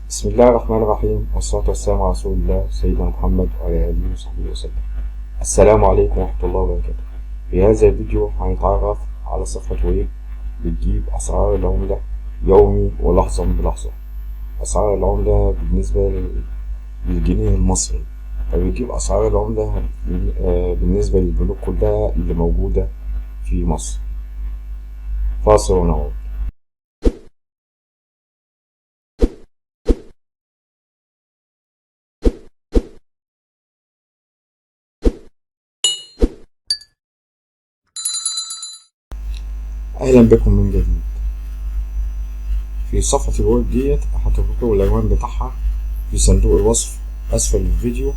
بسم الله الرحمن الرحيم، والصلاة والسلام على رسول الله سيدنا محمد وعلى آله وصحبه وسلم. السلام عليكم ورحمة الله وبركاته. في هذا الفيديو هنتعرف على صفحة ويب بتجيب أسعار العملة يومي ولحظة بلحظة. أسعار العملة بالنسبة للجنيه المصري، فبيجيب أسعار العملة بالنسبة للبنوك كلها اللي موجودة في مصر. فاصل ونعود. أهلا بكم من جديد. في صفحة الويب ديت هحط لكم العنوان بتاعها في صندوق الوصف أسفل الفيديو.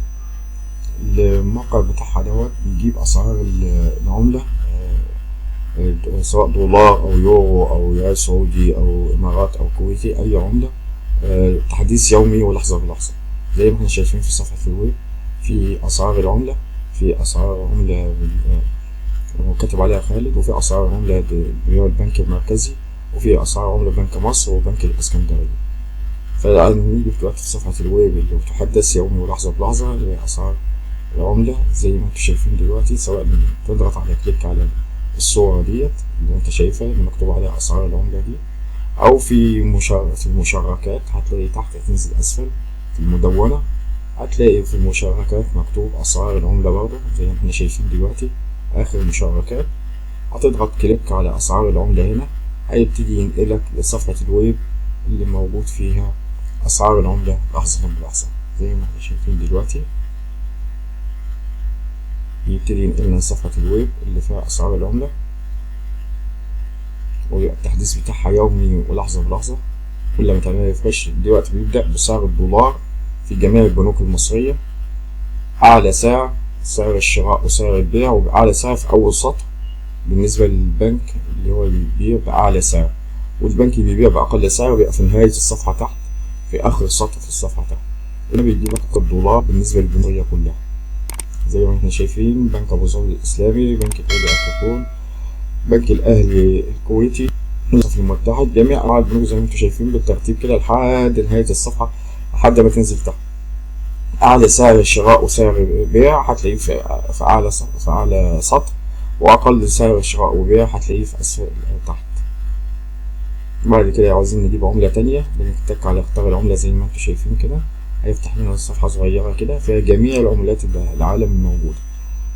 الموقع بتاعها دوت بيجيب أسعار العملة، سواء دولار أو يورو أو ريال سعودي أو إمارات أو كويتي، أي عملة، تحديث يومي ولحظة بلحظة. زي ما احنا شايفين في صفحة الويب في أسعار العملة، في أسعار عملة وكاتب عليها خالد، وفي أسعار عملة البنك المركزي، وفي أسعار عملة بنك مصر وبنك الإسكندرية. فنيجي دلوقتي في صفحة الويب اللي بتحدث يومي ولحظة بلحظة لأسعار العملة زي ما انتوا شايفين دلوقتي. سواء تضغط على كليك على الصورة ديت اللي انت شايفها اللي مكتوب عليها أسعار العملة دي، أو في المشاركات هتلاقي تحت، تنزل أسفل في المدونة هتلاقي في المشاركات مكتوب أسعار العملة برضه زي ما احنا شايفين دلوقتي. آخر مشاركات هتضغط كليك على أسعار العملة هنا، هيبتدي ينقلك لصفحة الويب اللي موجود فيها أسعار العملة لحظة بلحظة زي ما احنا شايفين دلوقتي. يبتدي ينقلنا لصفحة الويب اللي فيها أسعار العملة، ويبقى التحديث بتاعها يومي ولحظة بلحظة. كل ما تعمل ريفرش دلوقتي بيبدأ بسعر الدولار في جميع البنوك المصرية. أعلى سعر سعر الشراء وسعر البيع، وأعلى سعر في أول سطر بالنسبة للبنك اللي هو بيبيع بأعلى سعر، والبنك اللي بيبيع بأقل سعر بيبقى في نهاية الصفحة تحت، في آخر سطر في الصفحة تحت. هنا بيجيب لك الدولار بالنسبة للبنوك كلها زي ما احنا شايفين: بنك أبو ظبي الإسلامي، بنك كويتي أفريقيا، بنك الأهلي الكويتي، المصرف المتحد، جميع أنواع البنوك زي ما انتم شايفين بالترتيب كده لحد نهاية الصفحة لحد ما تنزل تحت. أعلى سعر شراء وسعر بيع هتلاقيه في أعلى سطر، وأقل سعر شراء وبيع هتلاقيه في أسفل تحت. بعد كده عاوزين نجيب عملة تانية، بنتك على اختار العملة زي ما انتم شايفين كده. هيفتح لنا صفحة صغيرة كده فيها جميع العملات العالم الموجودة.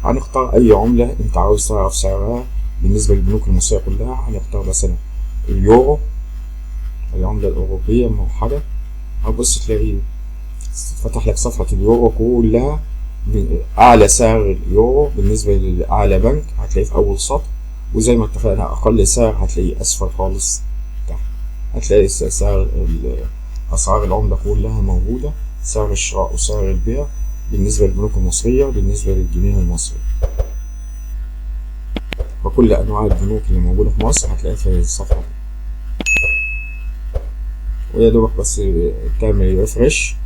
هنختار أي عملة أنت عاوز تعرف سعرها بالنسبة للبنوك المصرية كلها. هنختار مثلا اليورو، العملة الأوروبية الموحدة. هتبص تلاقي فتح لك صفحة اليورو كلها. أعلى سعر اليورو بالنسبة لأعلى بنك هتلاقيه في أول سطر، وزي ما اتفقنا أقل سعر هتلاقيه أسفل خالص تحت. هتلاقي أسعار العملة كلها موجودة، سعر الشراء وسعر البيع بالنسبة للبنوك المصرية بالنسبة للجنيه المصري، وكل أنواع البنوك اللي موجودة في مصر هتلاقيها في الصفحة دي. ويا دوبك بس تعمل ريفرش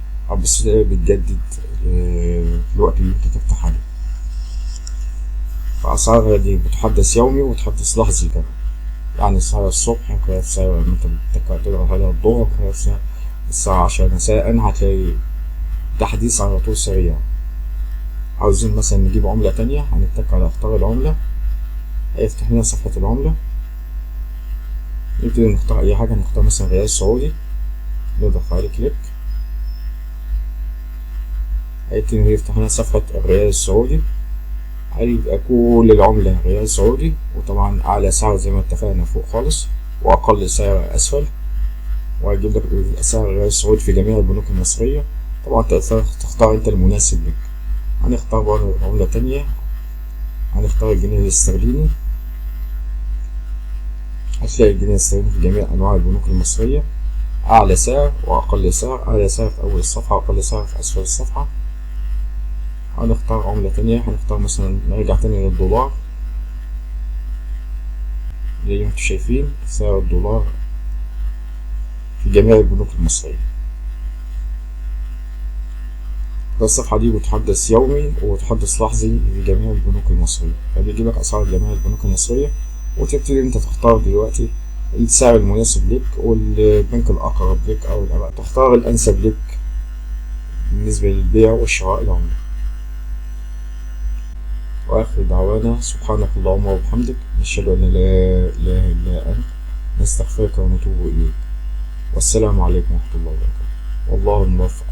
بس بتجدد في الوقت اللي انت تفتح عليه. فأسعارها دي بتحدث يومي وتحدث لحظي كمان، يعني سعر الصبح خلال سعر انت تضغط عليها الظهر خلال الساعة 10 مساء هتلاقي تحديث على طول سريع. عاوزين مثلا نجيب عملة تانية، هنتك على اختار العملة، هيفتح لنا صفحة العملة. نبتدي نختار أي حاجة، نختار مثلا ريال سعودي، نضغط عليه كليك، هيبتدي يفتح لنا صفحة الريال السعودي. هيبقى كل العملة ريال سعودي، وطبعا أعلى سعر زي ما اتفقنا فوق خالص، وأقل سعر أسفل. وهيجيب لك سعر الريال السعودي في جميع البنوك المصرية. طبعا تختار انت المناسب لك. هنختار برضه عملة تانية، هنختار الجنيه الاسترليني. هتلاقي الجنيه الاسترليني في جميع أنواع البنوك المصرية، أعلى سعر وأقل سعر، أعلى سعر في أول الصفحة وأقل سعر في أسفل الصفحة. هنختار عملة تانية، هنختار مثلا نرجع تاني للدولار. زي ما انتوا شايفين سعر الدولار في جميع البنوك المصرية. الصفحة دي بتحدث يومي وتحدث لحظي في جميع البنوك المصرية، فبيجيب لك أسعار جميع البنوك المصرية، وتبتدي انت تختار دلوقتي السعر المناسب لك والبنك الأقرب لك، أو تختار الأنسب لك بالنسبة للبيع والشراء العملة. وآخر دعوانا سبحانك اللهم وبحمدك، نشهد أن لا إله إلا أنت، نستغفرك ونتوب إليك. والسلام عليكم ورحمة الله وبركاته، والله الموفق.